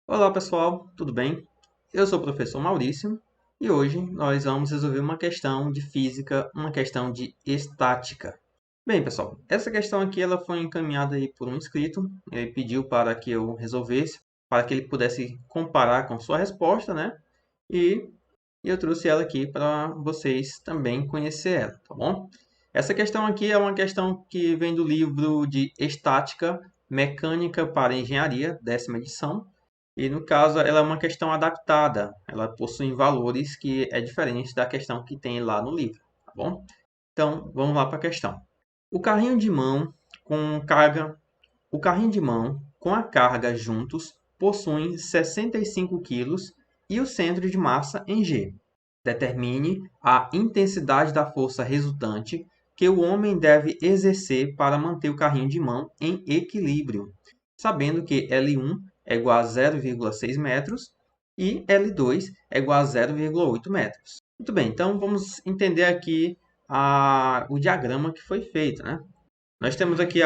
Olá pessoal, tudo bem? Eu sou o professor Maurício e hoje nós vamos resolver uma questão de física, uma questão de estática. Bem pessoal, essa questão aqui ela foi encaminhada aí por um inscrito, ele pediu para que eu resolvesse, para que ele pudesse comparar com sua resposta, né? E eu trouxe ela aqui para vocês também conhecer ela, tá bom? Essa questão aqui é uma questão que vem do livro de Estática Mecânica para Engenharia, 10ª edição, e no caso ela é uma questão adaptada, ela possui valores que é diferente da questão que tem lá no livro, tá bom? Então, vamos lá para a questão. O carrinho de mão com carga, o carrinho de mão com a carga juntos possuem 65 quilos e o centro de massa em G. Determine a intensidade da força resultante que o homem deve exercer para manter o carrinho de mão em equilíbrio, sabendo que L1 é igual a 0,6 metros e L2 é igual a 0,8 metros. Muito bem, então vamos entender aqui o diagrama que foi feito, né? Nós temos aqui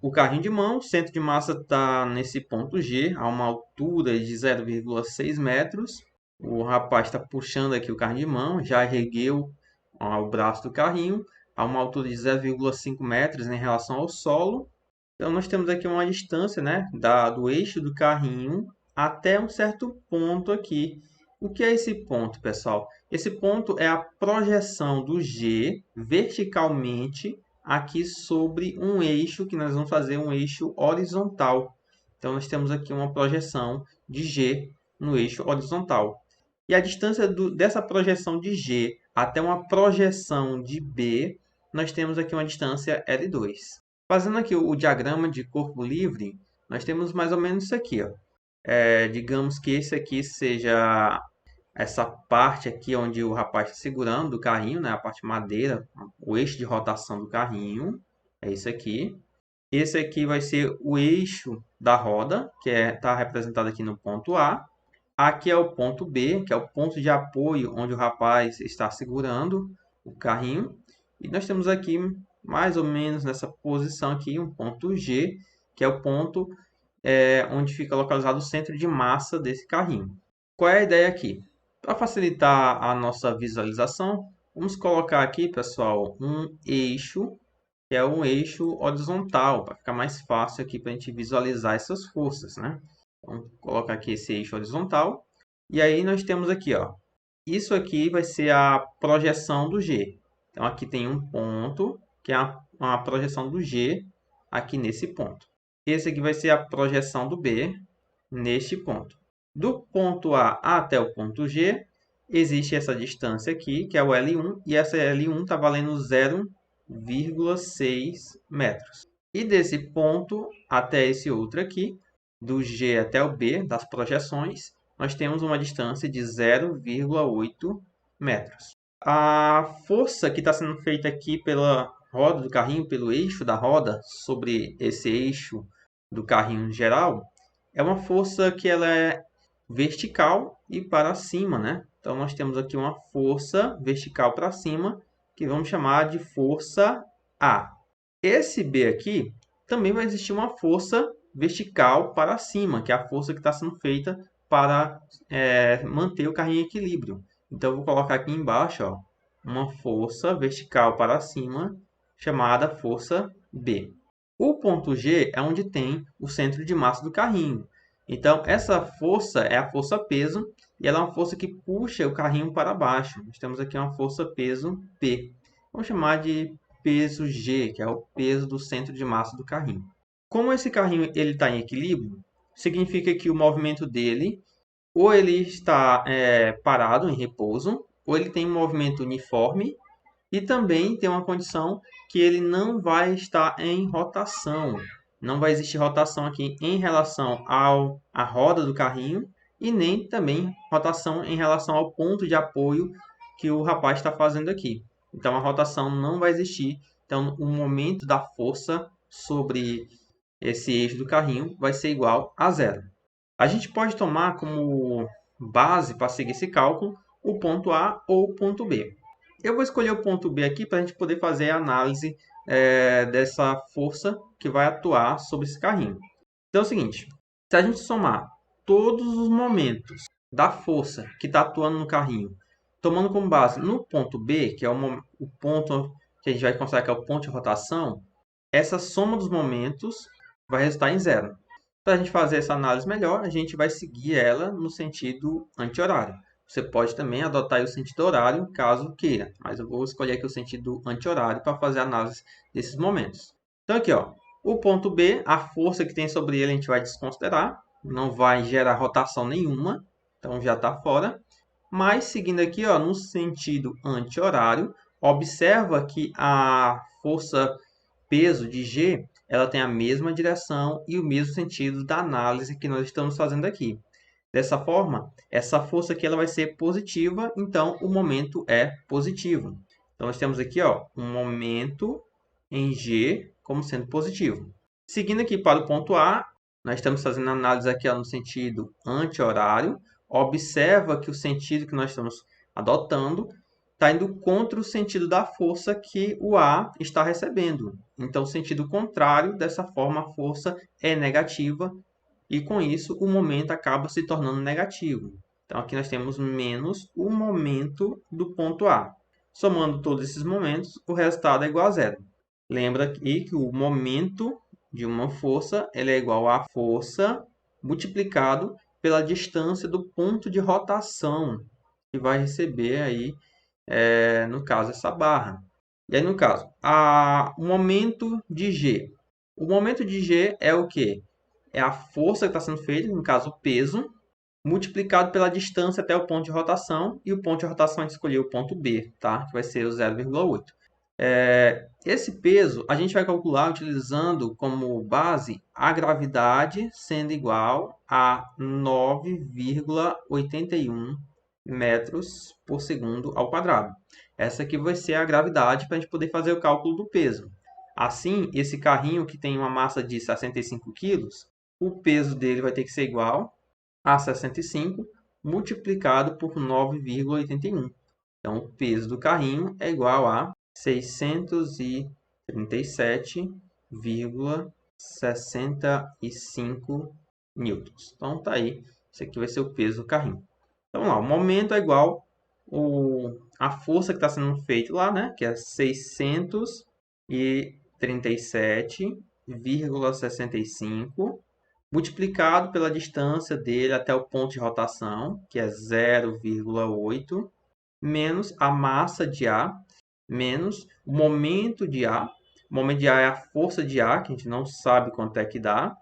o carrinho de mão, o centro de massa está nesse ponto G, a uma altura de 0,6 metros. O rapaz está puxando aqui o carrinho de mão, já ergueu o braço do carrinho a uma altura de 0,5 metros em relação ao solo. Então, nós temos aqui uma distância, né, do eixo do carrinho até um certo ponto aqui. O que é esse ponto, pessoal? Esse ponto é a projeção do G verticalmente aqui sobre um eixo, que nós vamos fazer um eixo horizontal. Então, nós temos aqui uma projeção de G no eixo horizontal. E a distância dessa projeção de G até uma projeção de B, nós temos aqui uma distância L2. Fazendo aqui o diagrama de corpo livre, nós temos mais ou menos isso aqui. Ó. Digamos que esse aqui seja essa parte aqui onde o rapaz está segurando o carrinho, né? A parte madeira, o eixo de rotação do carrinho. É isso aqui. Esse aqui vai ser o eixo da roda, que está representado aqui no ponto A. Aqui é o ponto B, que é o ponto de apoio onde o rapaz está segurando o carrinho. E nós temos aqui, mais ou menos nessa posição aqui, um ponto G, que é o ponto onde fica localizado o centro de massa desse carrinho. Qual é a ideia aqui? Para facilitar a nossa visualização, vamos colocar aqui, pessoal, um eixo, que é um eixo horizontal, para ficar mais fácil aqui para a gente visualizar essas forças, né? Vamos colocar aqui esse eixo horizontal. E aí nós temos aqui, ó, isso aqui vai ser a projeção do G. Então aqui tem um ponto, que é uma projeção do G aqui nesse ponto. Esse aqui vai ser a projeção do B neste ponto. Do ponto A até o ponto G, existe essa distância aqui, que é o L1, e essa L1 está valendo 0,6 metros. E desse ponto até esse outro aqui, do G até o B, das projeções, nós temos uma distância de 0,8 metros. A força que está sendo feita aqui pela roda do carrinho, pelo eixo da roda, sobre esse eixo do carrinho geral, é uma força que ela é vertical e para cima, né? Então, nós temos aqui uma força vertical para cima, que vamos chamar de força A. Esse B aqui, também vai existir uma força vertical para cima, que é a força que está sendo feita para manter o carrinho em equilíbrio. Então, eu vou colocar aqui embaixo, ó, uma força vertical para cima, chamada força B. O ponto G é onde tem o centro de massa do carrinho. Então, essa força é a força peso, e ela é uma força que puxa o carrinho para baixo. Nós temos aqui uma força peso P. Vamos chamar de peso G, que é o peso do centro de massa do carrinho. Como esse carrinho está em equilíbrio, significa que o movimento dele, ou ele está parado, em repouso, ou ele tem um movimento uniforme, e também tem uma condição que ele não vai estar em rotação. Não vai existir rotação aqui em relação à roda do carrinho e nem também rotação em relação ao ponto de apoio que o rapaz está fazendo aqui. Então, a rotação não vai existir. Então, o momento da força sobre esse eixo do carrinho vai ser igual a zero. A gente pode tomar como base para seguir esse cálculo o ponto A ou o ponto B. Eu vou escolher o ponto B aqui para a gente poder fazer a análise dessa força que vai atuar sobre esse carrinho. Então é o seguinte, se a gente somar todos os momentos da força que está atuando no carrinho, tomando como base no ponto B, que é o ponto que a gente vai considerar que é o ponto de rotação, essa soma dos momentos vai resultar em zero. Para a gente fazer essa análise melhor, a gente vai seguir ela no sentido anti-horário. Você pode também adotar o sentido horário, caso queira, mas eu vou escolher aqui o sentido anti-horário para fazer a análise desses momentos. Então aqui, ó, o ponto B, a força que tem sobre ele a gente vai desconsiderar, não vai gerar rotação nenhuma, então já está fora. Mas seguindo aqui, ó, no sentido anti-horário, observa que a força peso de G, ela tem a mesma direção e o mesmo sentido da análise que nós estamos fazendo aqui. Dessa forma, essa força aqui ela vai ser positiva, então o momento é positivo. Então nós temos aqui, ó, um momento em G como sendo positivo. Seguindo aqui para o ponto A, nós estamos fazendo a análise aqui, ó, no sentido anti-horário. Observa que o sentido que nós estamos adotando está indo contra o sentido da força que o A está recebendo. Então, sentido contrário, dessa forma a força é negativa e com isso o momento acaba se tornando negativo. Então, aqui nós temos menos o momento do ponto A. Somando todos esses momentos, o resultado é igual a zero. Lembra aqui que o momento de uma força ele é igual à força multiplicado pela distância do ponto de rotação que vai receber aí, no caso, essa barra. E aí, no caso, o momento de G. O momento de G é o quê? É a força que está sendo feita, no caso, o peso, multiplicado pela distância até o ponto de rotação. E o ponto de rotação a gente escolheu o ponto B, tá? Que vai ser o 0,8. Esse peso a gente vai calcular utilizando como base a gravidade sendo igual a 9,81 metros por segundo ao quadrado. Essa aqui vai ser a gravidade para a gente poder fazer o cálculo do peso. Assim, esse carrinho que tem uma massa de 65 kg, o peso dele vai ter que ser igual a 65 multiplicado por 9,81. Então, o peso do carrinho é igual a 637,65 newtons. Então, tá aí. Esse aqui vai ser o peso do carrinho. Então, lá, o momento é igual a força que está sendo feita lá, né? Que é 637,65 multiplicado pela distância dele até o ponto de rotação, que é 0,8, menos a massa de A, menos o momento de A. O momento de A é a força de A, que a gente não sabe quanto é que dá,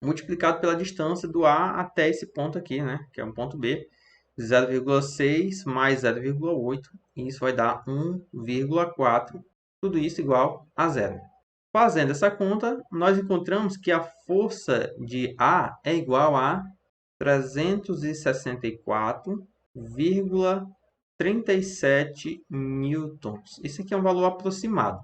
multiplicado pela distância do A até esse ponto aqui, né? Que é um ponto B, 0,6 mais 0,8, e isso vai dar 1,4. Tudo isso igual a zero. Fazendo essa conta, nós encontramos que a força de A é igual a 364,37 newtons. Isso aqui é um valor aproximado.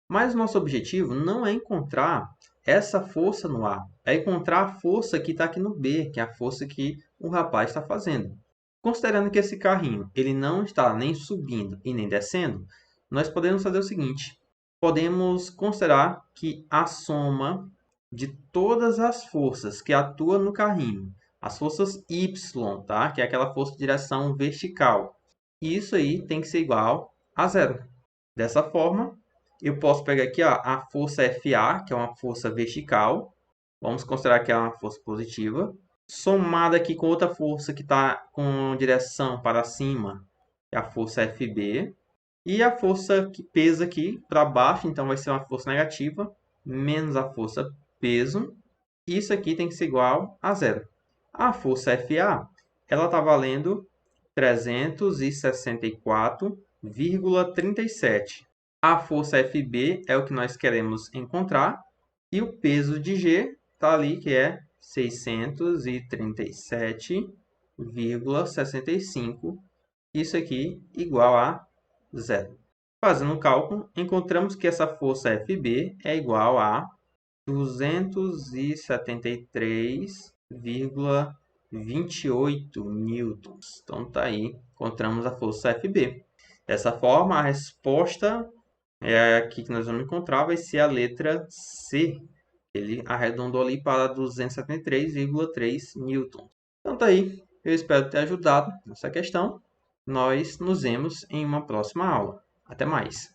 Mas o nosso objetivo não é encontrar essa força no A, é encontrar a força que está aqui no B, que é a força que o rapaz está fazendo. Considerando que esse carrinho ele não está nem subindo e nem descendo, nós podemos fazer o seguinte. Podemos considerar que a soma de todas as forças que atuam no carrinho, as forças Y, tá? Que é aquela força de direção vertical, isso aí tem que ser igual a zero. Dessa forma, eu posso pegar aqui, ó, a força FA, que é uma força vertical, vamos considerar que é uma força positiva, somada aqui com outra força que está com direção para cima, que é a força FB, e a força que pesa aqui para baixo, então vai ser uma força negativa, menos a força peso. Isso aqui tem que ser igual a zero. A força FA, ela está valendo 364,37. A força FB é o que nós queremos encontrar. E o peso de G está ali, que é 637,65. Isso aqui igual a zero. Fazendo o cálculo, encontramos que essa força FB é igual a 273,28 newtons. Então, tá aí, encontramos a força FB. Dessa forma, a resposta aqui que nós vamos encontrar vai ser a letra C. Ele arredondou ali para 273,3 newtons. Então tá aí, eu espero ter ajudado nessa questão. Nós nos vemos em uma próxima aula. Até mais!